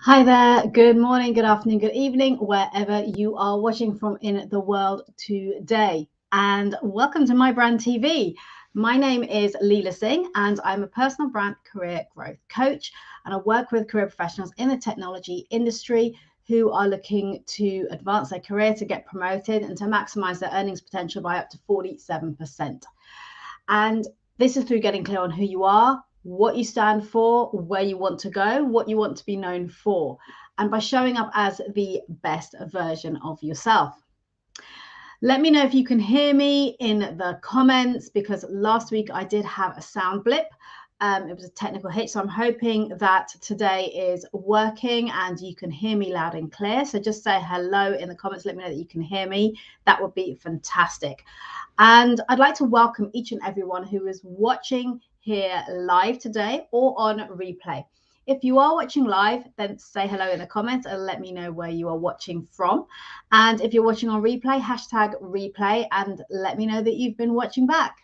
Hi there, good morning, good afternoon, good evening, wherever you are watching from in the world today. And welcome to My Brand TV. My name is Leela Singh, and I'm a personal brand career growth coach. And I work with career professionals in the technology industry who are looking to advance their career, to get promoted, and to maximize their earnings potential by up to 47%. And this is through getting clear on who you are, what you stand for, where you want to go, what you want to be known for, and by showing up as the best version of yourself. Let me know if you can hear me in the comments, because last week I did have a sound blip. It was a technical hitch, so I'm hoping that today is working and you can hear me loud and clear. So just say hello in the comments. Let me know that you can hear me. That would be fantastic. And I'd like to welcome each and everyone who is watching here live today or on replay. If you are watching live, then say hello in the comments and let me know where you are watching from. And if you're watching on replay, hashtag replay and let me know that you've been watching back.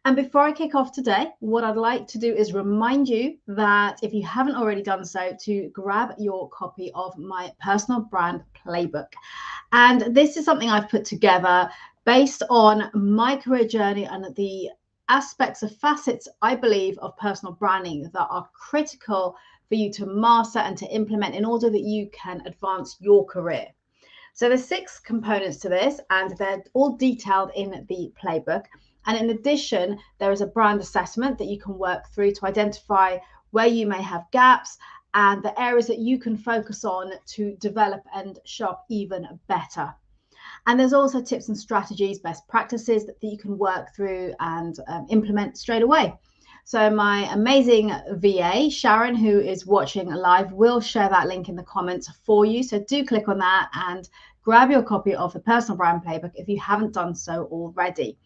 And before I kick off today, what I'd like to do is remind you that if you haven't already done so, to grab your copy of my personal brand playbook. And this is something I've put together based on my career journey and the aspects of facets, I believe, of personal branding that are critical for you to master and to implement in order that you can advance your career. So there's 6 components to this, and they're all detailed in the playbook. And in addition, there is a brand assessment that you can work through to identify where you may have gaps and the areas that you can focus on to develop and show up even better. And there's also tips and strategies, best practices that you can work through and implement straight away. So my amazing VA, Sharon, who is watching live, will share that link in the comments for you. So do click on that and grab your copy of the Personal Brand Playbook if you haven't done so already.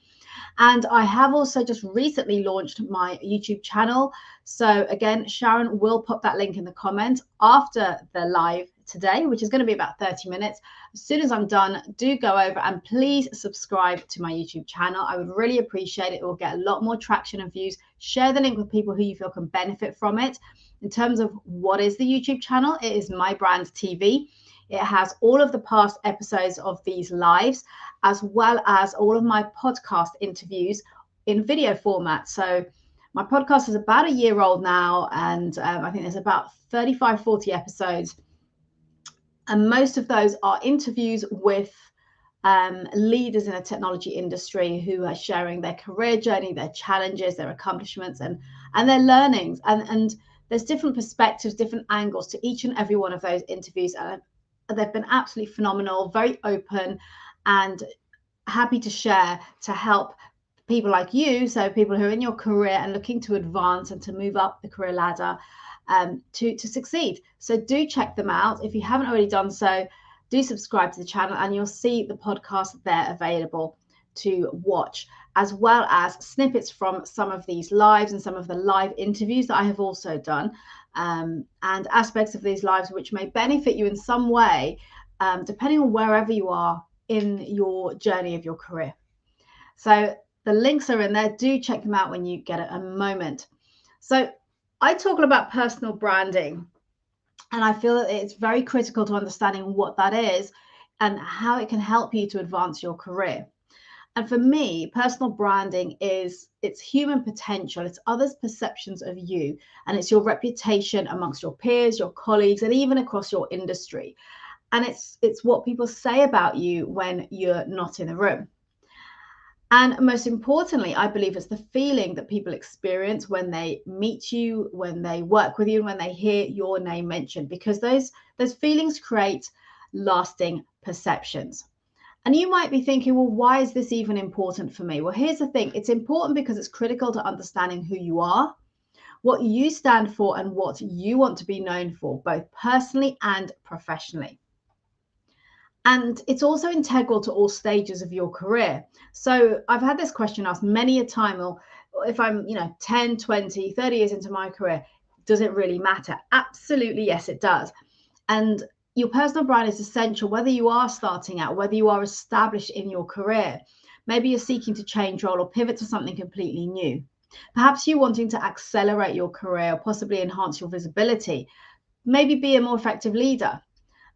And I have also just recently launched my YouTube channel. So again, Sharon will pop that link in the comments after the live today, which is going to be about 30 minutes. As soon as I'm done, do go over and please subscribe to my YouTube channel. I would really appreciate it. It will get a lot more traction and views. Share the link with people who you feel can benefit from it. In terms of what is the YouTube channel, it is My Brand TV. It has all of the past episodes of these lives, as well as all of my podcast interviews in video format. So my podcast is about a year old now, and I think there's about 35, 40 episodes. And most of those are interviews with leaders in the technology industry who are sharing their career journey, their challenges, their accomplishments, and their learnings. And there's different perspectives, different angles to each and every one of those interviews. And they've been absolutely phenomenal, very open and happy to share to help people like you. So people who are in your career and looking to advance and to move up the career ladder to succeed. So do check them out. If you haven't already done so, do subscribe to the channel and you'll see the podcast there available to watch, as well as snippets from some of these lives and some of the live interviews that I have also done, and aspects of these lives which may benefit you in some way, depending on wherever you are in your journey of your career. So the links are in there. Do check them out when you get a moment. So I talk about personal branding, and I feel that it's very critical to understanding what that is and how it can help you to advance your career. And for me, personal branding it's human potential, it's others' perceptions of you, and it's your reputation amongst your peers, your colleagues, and even across your industry. And it's what people say about you when you're not in the room. And most importantly, I believe it's the feeling that people experience when they meet you, when they work with you, and when they hear your name mentioned, because those feelings create lasting perceptions. And you might be thinking, well, why is this even important for me? Well, here's the thing. It's important because it's critical to understanding who you are, what you stand for, and what you want to be known for, both personally and professionally. And it's also integral to all stages of your career. So I've had this question asked many a time, or if I'm, 10, 20, 30 years into my career, does it really matter? Absolutely, yes, it does. And your personal brand is essential, whether you are starting out, whether you are established in your career. Maybe you're seeking to change role or pivot to something completely new. Perhaps you're wanting to accelerate your career or possibly enhance your visibility. maybe be a more effective leader,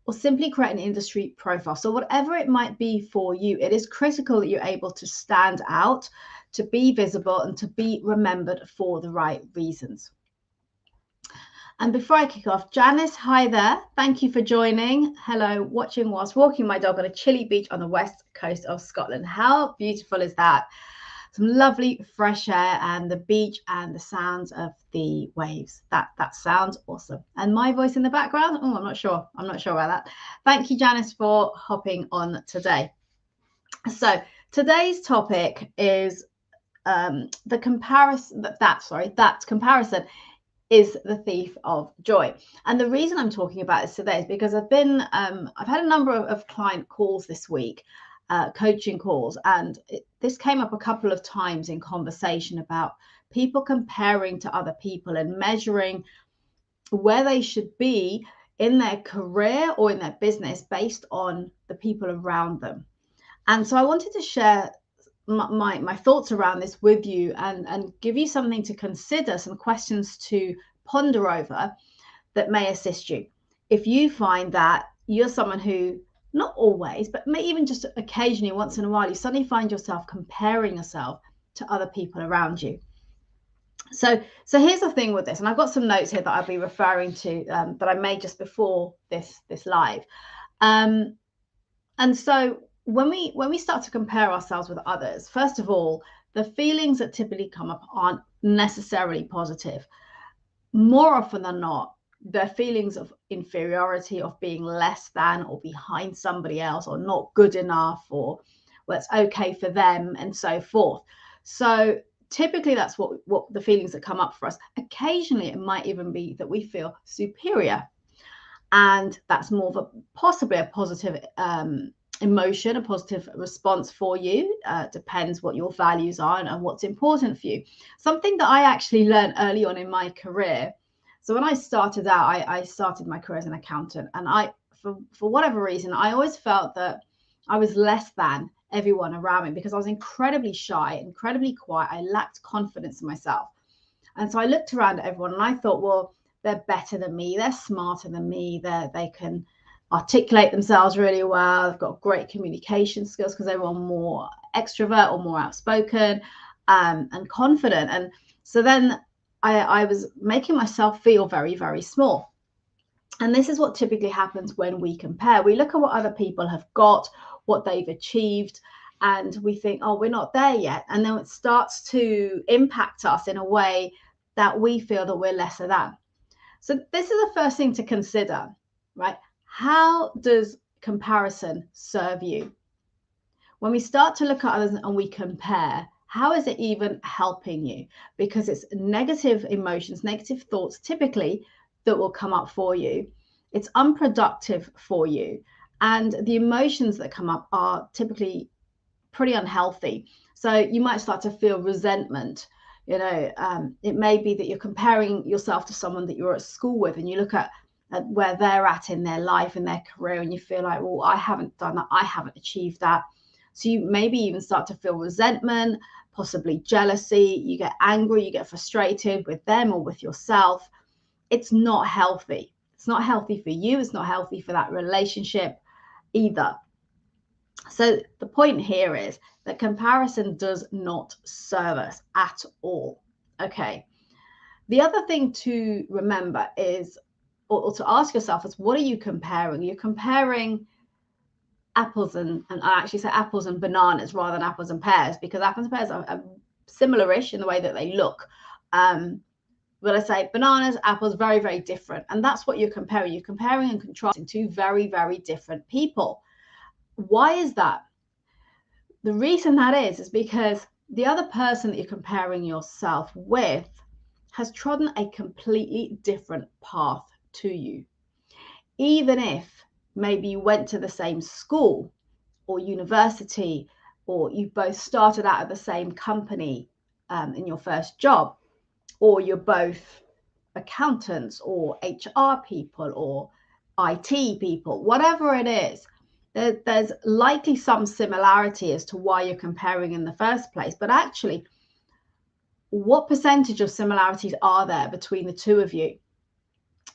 or simply create an industry profile. So whatever it might be for you, it is critical that you're able to stand out, to be visible, and to be remembered for the right reasons. And before I kick off, Janice, hi there. Thank you for joining. Hello, watching whilst walking my dog on a chilly beach on the west coast of Scotland. How beautiful is that? Some lovely fresh air and the beach and the sounds of the waves. That sounds awesome. And my voice in the background? Oh, I'm not sure about that. Thank you, Janice, for hopping on today. So today's topic is the comparison. That comparison is the thief of joy. And the reason I'm talking about this today is because I've had a number of client calls this week, coaching calls, and this came up a couple of times in conversation about people comparing to other people and measuring where they should be in their career or in their business based on the people around them. And so I wanted to share my thoughts around this with you and give you something to consider, some questions to ponder over that may assist you. If you find that you're someone who, not always, but maybe even just occasionally, once in a while, you suddenly find yourself comparing yourself to other people around you. So here's the thing with this, and I've got some notes here that I'll be referring to that I made just before this live. And so when we start to compare ourselves with others, first of all, the feelings that typically come up aren't necessarily positive. More often than not, they're feelings of inferiority, of being less than or behind somebody else, or not good enough, or well, it's okay for them, and so forth. So typically that's what the feelings that come up for us. Occasionally it might even be that we feel superior, and that's more of possibly a positive emotion, a positive response for you. Depends what your values are and what's important for you. Something that I actually learned early on in my career. So when I started out, I started my career as an accountant, and for whatever reason, I always felt that I was less than everyone around me because I was incredibly shy, incredibly quiet. I lacked confidence in myself. And so I looked around at everyone and I thought, well, they're better than me, they're smarter than me, they can articulate themselves really well, they've got great communication skills because they were more extrovert or more outspoken and confident. And so then I was making myself feel very, very small. And this is what typically happens when we compare. We look at what other people have got, what they've achieved, and we think, oh, we're not there yet. And then it starts to impact us in a way that we feel that we're lesser than. So this is the first thing to consider, right? How does comparison serve you? When we start to look at others and we compare, how is it even helping you? Because it's negative emotions, negative thoughts typically that will come up for you. It's unproductive for you. And the emotions that come up are typically pretty unhealthy. So you might start to feel resentment. It may be that you're comparing yourself to someone that you're at school with, and you look at where they're at in their life, in their career, and you feel like, well, I haven't done that, I haven't achieved that. So you maybe even start to feel resentment, possibly jealousy, you get angry, you get frustrated with them or with yourself. It's not healthy. It's not healthy for you. It's not healthy for that relationship either. So the point here is that comparison does not serve us at all. Okay. The other thing to remember is, or to ask yourself is, what are you comparing? You're comparing apples and I actually say apples and bananas rather than apples and pears, because apples and pears are similar-ish in the way that they look. But I say bananas, apples, very, very different. And that's what you're comparing. You're comparing and contrasting two very, very different people. Why is that? The reason that is because the other person that you're comparing yourself with has trodden a completely different path to you. Even if maybe you went to the same school or university, or you both started out at the same company in your first job, or you're both accountants or HR people or IT people, whatever it is, there's likely some similarity as to why you're comparing in the first place. But actually, what percentage of similarities are there between the two of you?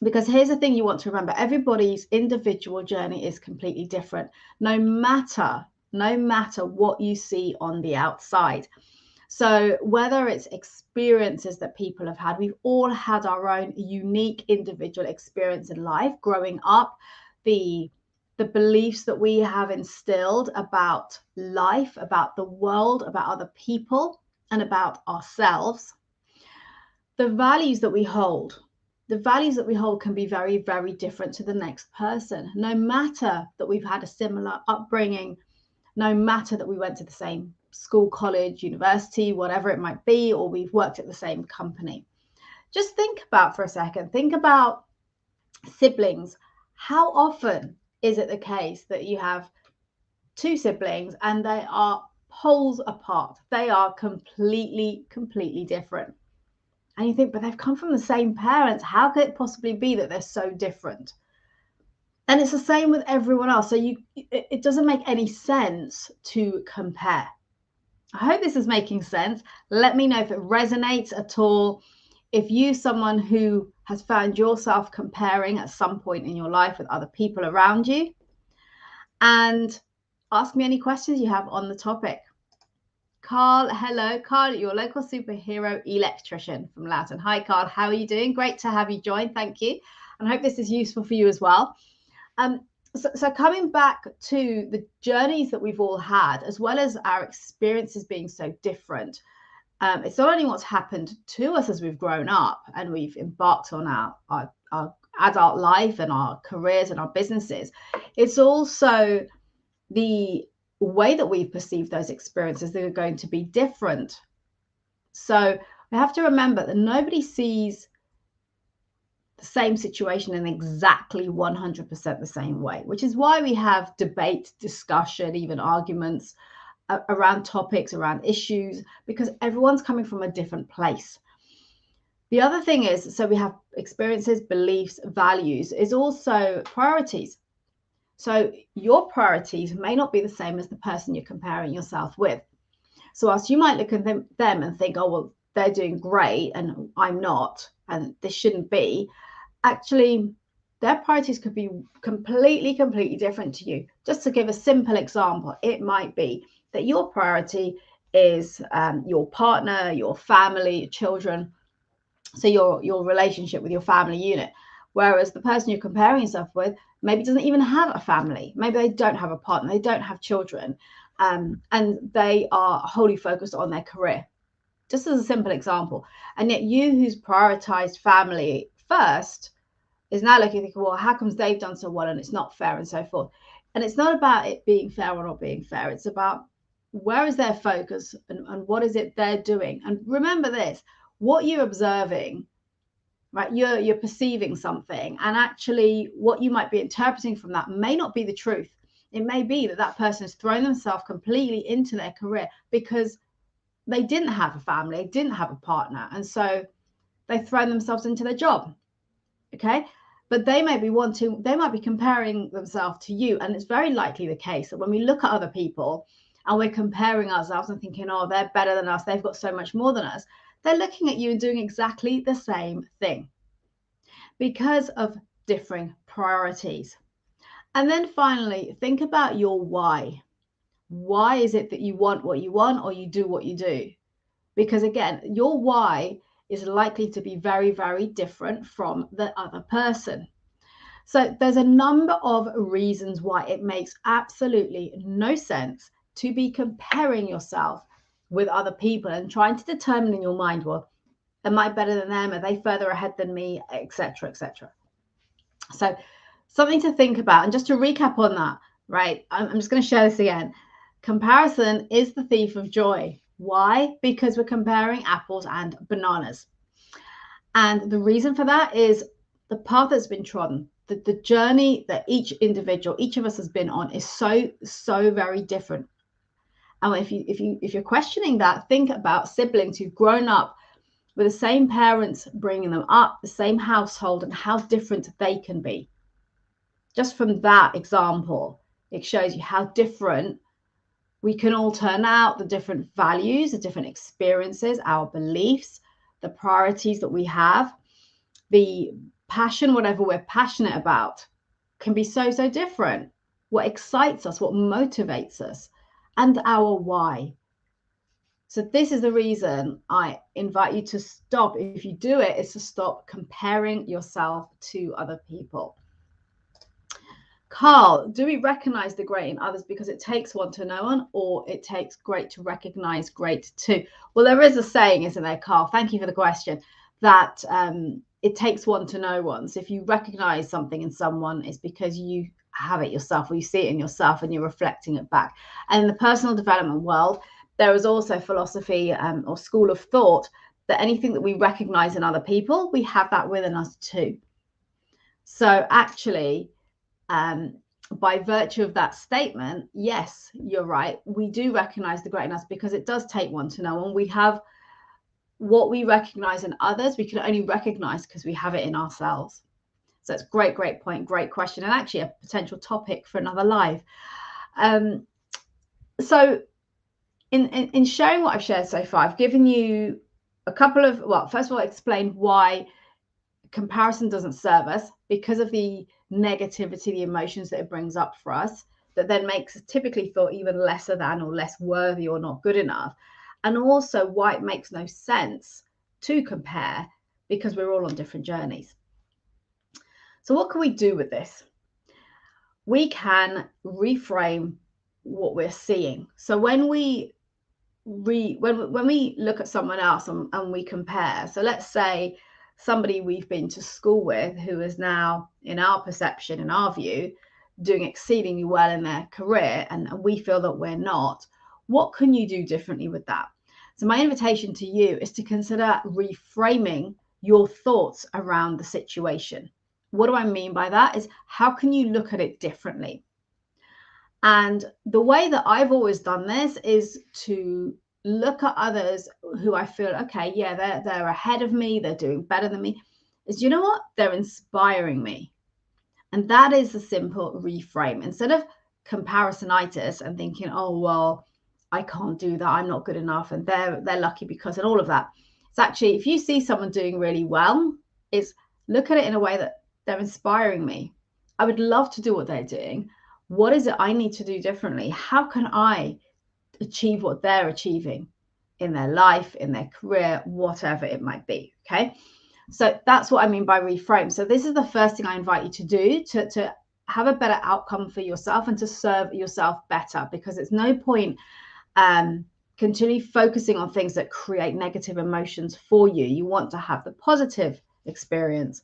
Because here's the thing you want to remember: everybody's individual journey is completely different, no matter what you see on the outside. So whether it's experiences that people have had, we've all had our own unique individual experience in life growing up, the beliefs that we have instilled about life, about the world, about other people, and about ourselves, the values that we hold. The values that we hold can be very, very different to the next person, no matter that we've had a similar upbringing, no matter that we went to the same school, college, university, whatever it might be, or we've worked at the same company. Just think about for a second, think about siblings. How often is it the case that you have two siblings and they are poles apart? They are completely different. And you think, but they've come from the same parents. How could it possibly be that they're so different? And it's the same with everyone else. So it doesn't make any sense to compare. I hope this is making sense. Let me know if it resonates at all. If you're someone who has found yourself comparing at some point in your life with other people around you, and ask me any questions you have on the topic. Carl, hello. Carl, your local superhero electrician from Loughton. Hi, Carl. How are you doing? Great to have you join. Thank you. And I hope this is useful for you as well. So coming back to the journeys that we've all had, as well as our experiences being so different, it's not only what's happened to us as we've grown up and we've embarked on our adult life and our careers and our businesses, it's also the way that we perceive those experiences that are going to be different. So we have to remember that nobody sees the same situation in exactly 100% the same way, which is why we have debate, discussion, even arguments around topics, around issues, because everyone's coming from a different place. The other thing is, so we have experiences, beliefs, values, is also priorities. So your priorities may not be the same as the person you're comparing yourself with. So whilst you might look at them and think, oh, well, they're doing great and I'm not, and this shouldn't be, actually, their priorities could be completely different to you. Just to give a simple example, it might be that your priority is your partner, your family, your children, so your relationship with your family unit. Whereas the person you're comparing yourself with maybe doesn't even have a family. Maybe they don't have a partner, they don't have children, and they are wholly focused on their career. Just as a simple example. And yet you, who's prioritized family first, is now looking, thinking, well, how comes they've done so well and it's not fair, and so forth. And it's not about it being fair or not being fair. It's about where is their focus and what is it they're doing. And remember this, what you're observing, right? You're perceiving something, and actually what you might be interpreting from that may not be the truth. It may be that that person has thrown themselves completely into their career because they didn't have a family, didn't have a partner, and so they've thrown themselves into their job. Okay, but they might be comparing themselves to you, and it's very likely the case that when we look at other people and we're comparing ourselves and thinking, oh, they're better than us, they've got so much more than us, they're looking at you and doing exactly the same thing because of differing priorities. And then finally, think about your why. Why is it that you want what you want or you do what you do? Because again, your why is likely to be very different from the other person. So there's a number of reasons why it makes absolutely no sense to be comparing yourself with other people and trying to determine in your mind, well, am I better than them? Are they further ahead than me? Etc., etc. So something to think about. And just to recap on that, right? I'm just going to share this again. Comparison is the thief of joy. Why? Because we're comparing apples and bananas. And the reason for that is the path that's been trodden, the journey that each individual, each of us has been on is so very different. And if you're questioning that, think about siblings who've grown up with the same parents bringing them up, the same household, and how different they can be. Just from that example, it shows you how different we can all turn out, the different values, the different experiences, our beliefs, the priorities that we have, the passion, whatever we're passionate about, can be so, so different. What excites us, what motivates us, and our why. So this is the reason I invite you to stop. If you do it, is to stop comparing yourself to other people. Carl, do we recognize the great in others because it takes one to know one, or it takes great to recognize great too? Well, there is a saying, isn't there, Carl? Thank you for the question. That it takes one to know one. So if you recognize something in someone, it's because you have it yourself, or you see it in yourself and you're reflecting it back. And in the personal development world, there is also philosophy or school of thought that anything that we recognize in other people, we have that within us too. So actually, by virtue of that statement, yes, you're right. We do recognize the great in us because it does take one to know one. We have what we recognize in others, we can only recognize because we have it in ourselves. So it's great point, great question, and actually a potential topic for another live. So in sharing what I've shared so far, I've given you a couple of, well, first of all, explained why comparison doesn't serve us because of the negativity, the emotions that it brings up for us, that then makes us typically feel even lesser than or less worthy or not good enough. And also why it makes no sense to compare because we're all on different journeys. So what can we do with this? We can reframe what we're seeing. So when we look at someone else and we compare, so let's say somebody we've been to school with who is now, in our perception, in our view, doing exceedingly well in their career, and we feel that we're not, what can you do differently with that? So my invitation to you is to consider reframing your thoughts around the situation. What do I mean by that is, how can you look at it differently? And the way that I've always done this is to look at others who I feel, okay, yeah, they're ahead of me, they're doing better than me, is, you know what? They're inspiring me. And that is a simple reframe. Instead of comparisonitis and thinking, oh, well, I can't do that, I'm not good enough, and they're lucky because, and all of that. It's actually, if you see someone doing really well, is look at it in a way that they're inspiring me. I would love to do what they're doing. What is it I need to do differently? How can I achieve what they're achieving in their life, in their career, whatever it might be? Okay. So that's what I mean by reframe. So this is the first thing I invite you to do to have a better outcome for yourself and to serve yourself better, because it's no point continually focusing on things that create negative emotions for you. You want to have the positive experience.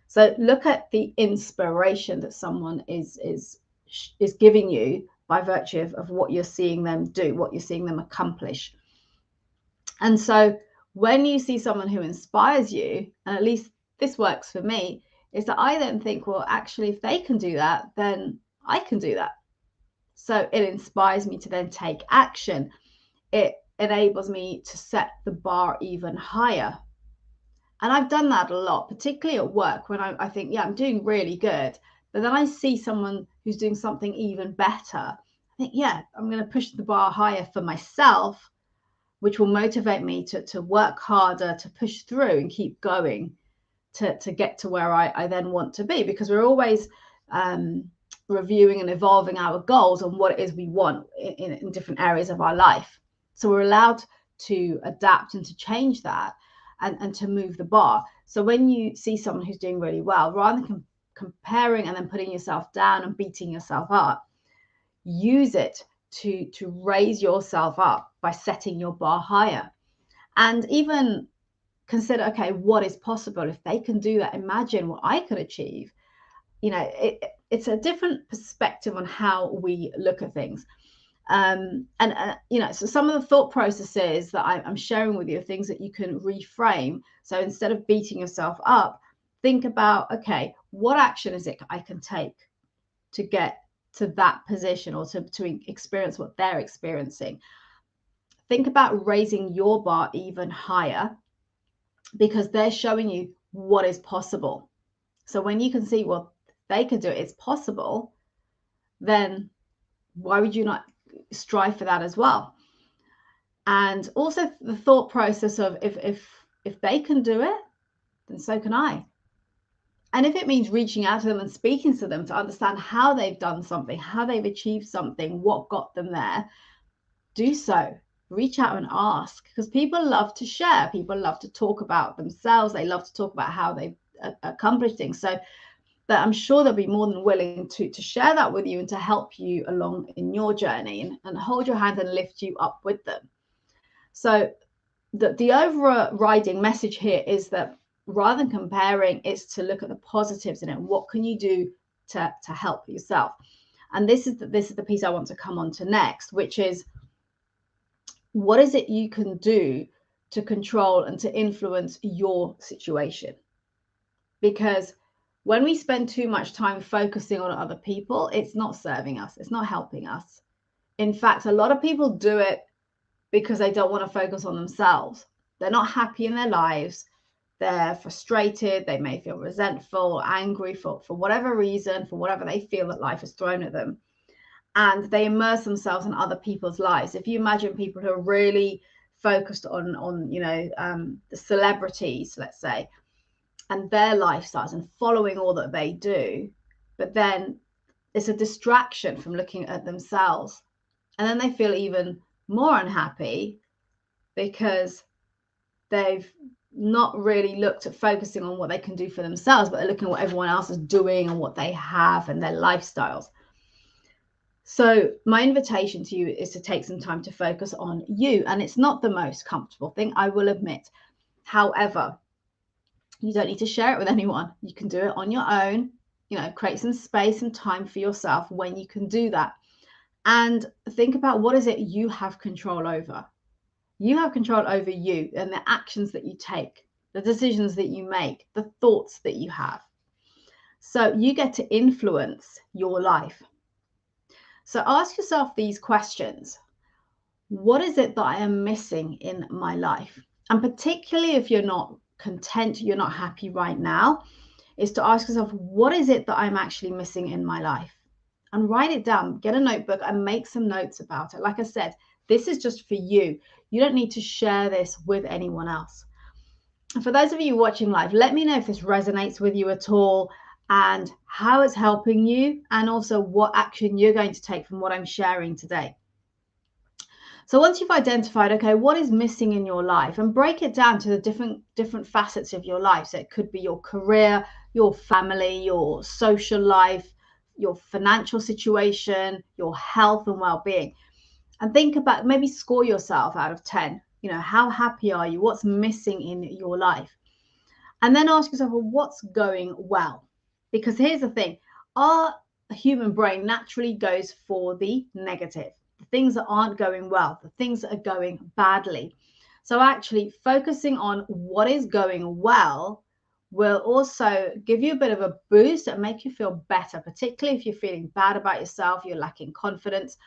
So look at the inspiration that someone is giving you by virtue of what you're seeing them do, what you're seeing them accomplish. And so when you see someone who inspires you, and at least this works for me, is that I then think, well, actually, if they can do that, then I can do that. So it inspires me to then take action. It enables me to set the bar even higher. And I've done that a lot, particularly at work, when I think, yeah, I'm doing really good. But then I see someone who's doing something even better. I think, yeah, I'm going to push the bar higher for myself, which will motivate me to work harder, to push through and keep going to get to where I then want to be. Because we're always reviewing and evolving our goals on what it is we want in different areas of our life. So we're allowed to adapt and to change that and to move the bar. So when you see someone who's doing really well, rather than comparing and then putting yourself down and beating yourself up, use it to raise yourself up by setting your bar higher. And even consider, okay, what is possible? If they can do that, imagine what I could achieve. You know, it's a different perspective on how we look at things. You know, so some of the thought processes that I'm sharing with you are things that you can reframe. So instead of beating yourself up, think about, okay, what action is it I can take to get to that position, or to experience what they're experiencing? Think about raising your bar even higher, because they're showing you what is possible. So when you can see, well, they can do it, it's possible, then why would you not strive for that as well? And also the thought process of if they can do it, then so can I. And if it means reaching out to them and speaking to them to understand how they've done something, how they've achieved something, what got them there, do so. Reach out and ask, because people love to share. People love to talk about themselves. They love to talk about how they've accomplished things. So that I'm sure they'll be more than willing to share that with you and to help you along in your journey and hold your hand and lift you up with them. So the overriding message here is that rather than comparing, it's to look at the positives in it. What can you do to help yourself? And this is the piece I want to come on to next, which is, what is it you can do to control and to influence your situation? Because when we spend too much time focusing on other people, it's not serving us. It's not helping us. In fact, a lot of people do it because they don't want to focus on themselves. They're not happy in their lives. They're frustrated. They may feel resentful or angry for whatever reason, for whatever they feel that life has thrown at them. And they immerse themselves in other people's lives. If you imagine people who are really focused on the celebrities, let's say, and their lifestyles and following all that they do, but then it's a distraction from looking at themselves. And then they feel even more unhappy because they've not really looked at focusing on what they can do for themselves, but they're looking at what everyone else is doing and what they have and their lifestyles. So my invitation to you is to take some time to focus on you. And it's not the most comfortable thing, I will admit. However, you don't need to share it with anyone. You can do it on your own, create some space and time for yourself when you can do that. And think about, what is it you have control over? You have control over you and the actions that you take, the decisions that you make, the thoughts that you have. So you get to influence your life. So ask yourself these questions. What is it that I am missing in my life? And particularly if you're not content, you're not happy right now, is to ask yourself, what is it that I'm actually missing in my life? And write it down. Get a notebook and make some notes about it. Like I said, this is just for you. You don't need to share this with anyone else. And for those of you watching live, let me know if this resonates with you at all and how it's helping you, and also what action you're going to take from what I'm sharing today. So once you've identified, okay, what is missing in your life, and break it down to the different facets of your life. So it could be your career, your family, your social life, your financial situation, your health and well-being. And think about, maybe score yourself out of 10. How happy are you? What's missing in your life? And then ask yourself, well, what's going well? Because here's the thing, our human brain naturally goes for the negative, the things that aren't going well, the things that are going badly. So actually focusing on what is going well will also give you a bit of a boost and make you feel better, particularly if you're feeling bad about yourself, you're lacking confidence,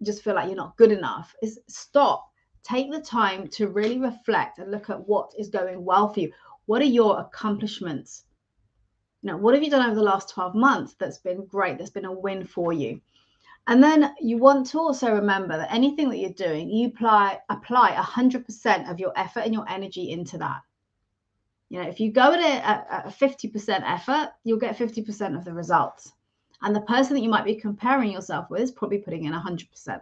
just feel like you're not good enough. Stop, take the time to really reflect and look at what is going well for you. What are your accomplishments? What have you done over the last 12 months that's been great, that's been a win for you? And then you want to also remember that anything that you're doing, you apply 100% of your effort and your energy into that. If you go at a 50% effort, you'll get 50% of the results. And the person that you might be comparing yourself with is probably putting in 100%.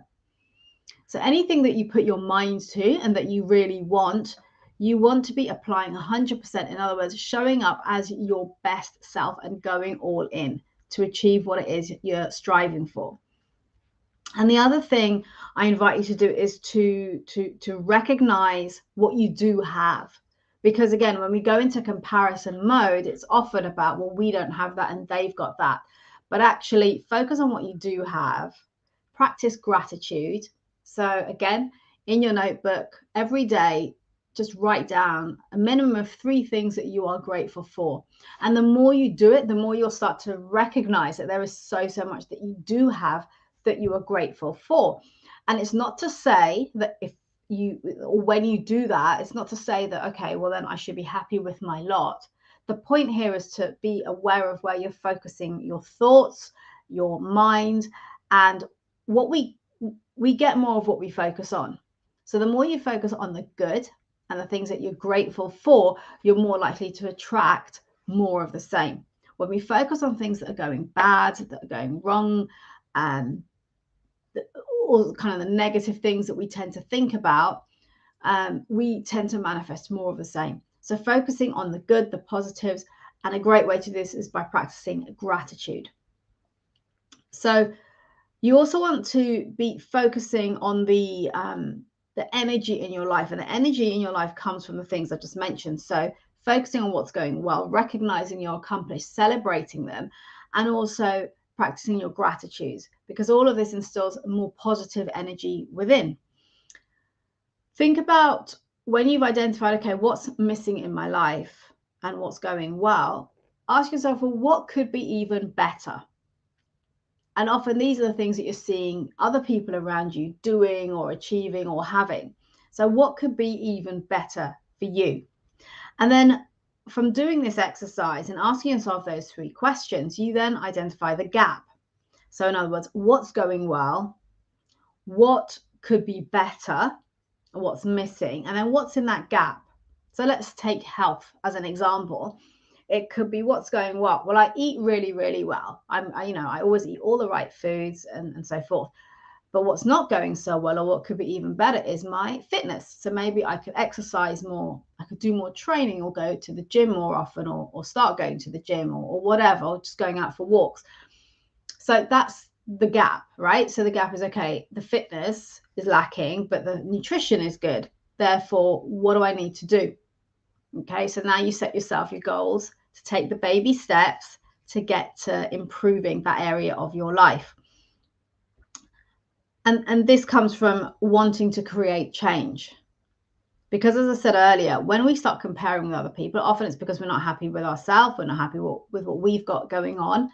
So anything that you put your mind to and that you really want, you want to be applying 100%. In other words, showing up as your best self and going all in to achieve what it is you're striving for. And the other thing I invite you to do is to recognize what you do have. Because again, when we go into comparison mode, it's often about, well, we don't have that and they've got that. But actually focus on what you do have. Practice gratitude. So again, in your notebook, every day, just write down a minimum of 3 things that you are grateful for. And the more you do it, the more you'll start to recognize that there is so much that you do have that you are grateful for. And it's not to say that when you do that, it's not to say that, okay, well then I should be happy with my lot. The point here is to be aware of where you're focusing your thoughts, your mind, and what we get more of what we focus on. So the more you focus on the good and the things that you're grateful for, you're more likely to attract more of the same. When we focus on things that are going bad, that are going wrong, all kind of the negative things that we tend to think about, we tend to manifest more of the same. So focusing on the good, the positives, and a great way to do this is by practicing gratitude. So you also want to be focusing on the energy in your life, and the energy in your life comes from the things I just mentioned. So focusing on what's going well, recognizing your accomplished, celebrating them, and also practicing your gratitudes, because all of this instills more positive energy within. Think about when you've identified, okay, what's missing in my life and what's going well. Ask yourself, well, what could be even better? And often these are the things that you're seeing other people around you doing or achieving or having. So what could be even better for you? And then from doing this exercise and asking yourself those 3 questions, you then identify the gap. So in other words, what's going well? What could be better? What's missing? And then what's in that gap? So let's take health as an example. It could be what's going well. Well, I eat really, really well. I always eat all the right foods and so forth. But what's not going so well, or what could be even better, is my fitness. So maybe I could exercise more. I could do more training, or go to the gym more often, or start going to the gym, or whatever, or just going out for walks. So that's the gap, right? So the gap is, okay, the fitness is lacking, but the nutrition is good. Therefore, what do I need to do? Okay, so now you set yourself your goals to take the baby steps to get to improving that area of your life. And this comes from wanting to create change. Because as I said earlier, when we start comparing with other people, often it's because we're not happy with ourselves, we're not happy with what we've got going on.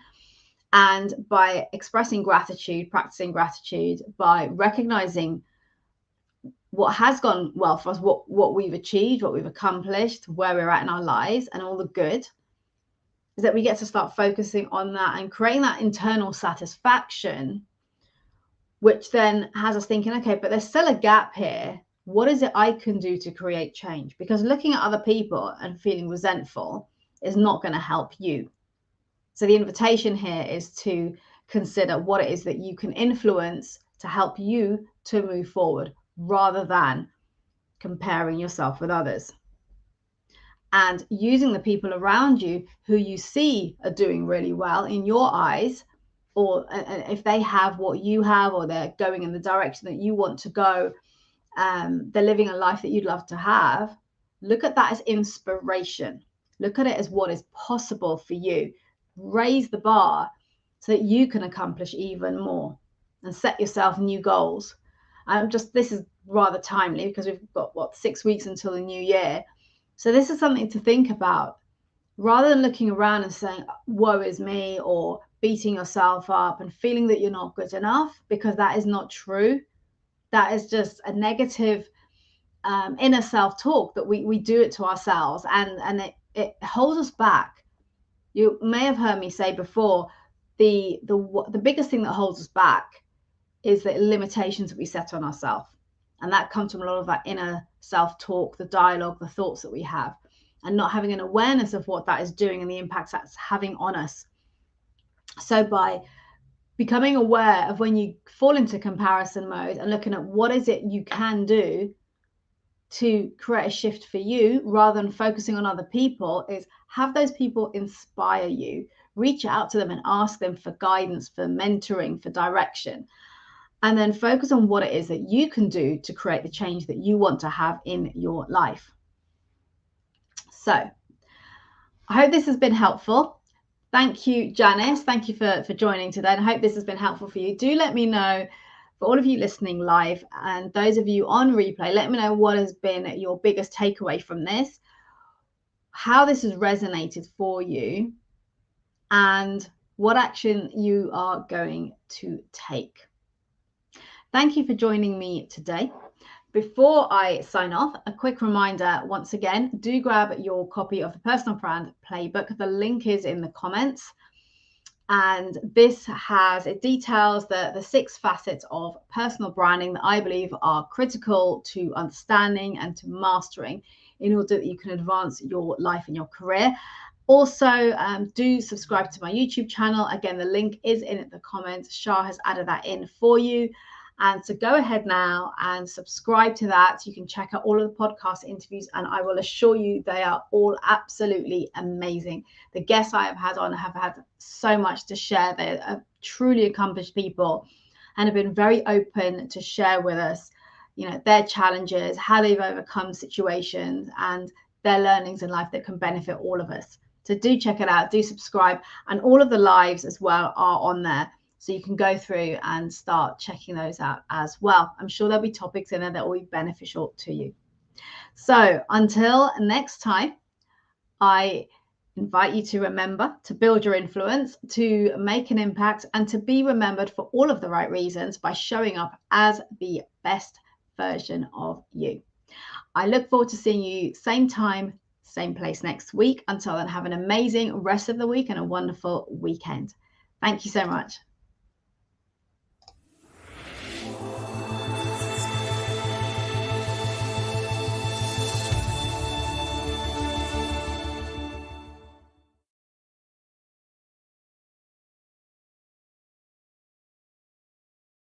And by expressing gratitude, practicing gratitude, by recognizing what has gone well for us, what we've achieved, what we've accomplished, where we're at in our lives, and all the good, is that we get to start focusing on that and creating that internal satisfaction, which then has us thinking, okay, but there's still a gap here. What is it I can do to create change? Because looking at other people and feeling resentful is not going to help you. So the invitation here is to consider what it is that you can influence to help you to move forward, rather than comparing yourself with others. And using the people around you who you see are doing really well in your eyes, or if they have what you have, or they're going in the direction that you want to go, they're living a life that you'd love to have, look at that as inspiration. Look at it as what is possible for you. Raise the bar so that you can accomplish even more, and set yourself new goals. This is rather timely because we've got 6 weeks until the new year. So this is something to think about, rather than looking around and saying, woe is me, or beating yourself up and feeling that you're not good enough, because that is not true. That is just a negative inner self-talk that we do it to ourselves, and it holds us back. You may have heard me say before, the biggest thing that holds us back is the limitations that we set on ourselves. And that comes from a lot of that inner self-talk, the dialogue, the thoughts that we have, and not having an awareness of what that is doing and the impacts that's having on us. So by becoming aware of when you fall into comparison mode and looking at what is it you can do to create a shift for you, rather than focusing on other people, is have those people inspire you. Reach out to them and ask them for guidance, for mentoring, for direction. And then focus on what it is that you can do to create the change that you want to have in your life. So I hope this has been helpful. Thank you, Janice. Thank you for joining today. And I hope this has been helpful for you. Do let me know, for all of you listening live and those of you on replay, let me know what has been your biggest takeaway from this, how this has resonated for you, and what action you are going to take. Thank you for joining me today. Before I sign off, a quick reminder, once again, do grab your copy of the Personal Brand Playbook. The link is in the comments. And it details the 6 facets of personal branding that I believe are critical to understanding and to mastering in order that you can advance your life and your career. Also, do subscribe to my YouTube channel. Again, the link is in the comments. Shah has added that in for you. And so go ahead now and subscribe to that. You can check out all of the podcast interviews, and I will assure you they are all absolutely amazing. The guests I have had on have had so much to share. They are truly accomplished people and have been very open to share with us, you know, their challenges, how they've overcome situations, and their learnings in life that can benefit all of us. So do check it out, do subscribe, and all of the lives as well are on there. So you can go through and start checking those out as well. I'm sure there'll be topics in there that will be beneficial to you. So until next time, I invite you to remember to build your influence, to make an impact, and to be remembered for all of the right reasons by showing up as the best version of you. I look forward to seeing you same time, same place next week. Until then, have an amazing rest of the week and a wonderful weekend. Thank you so much.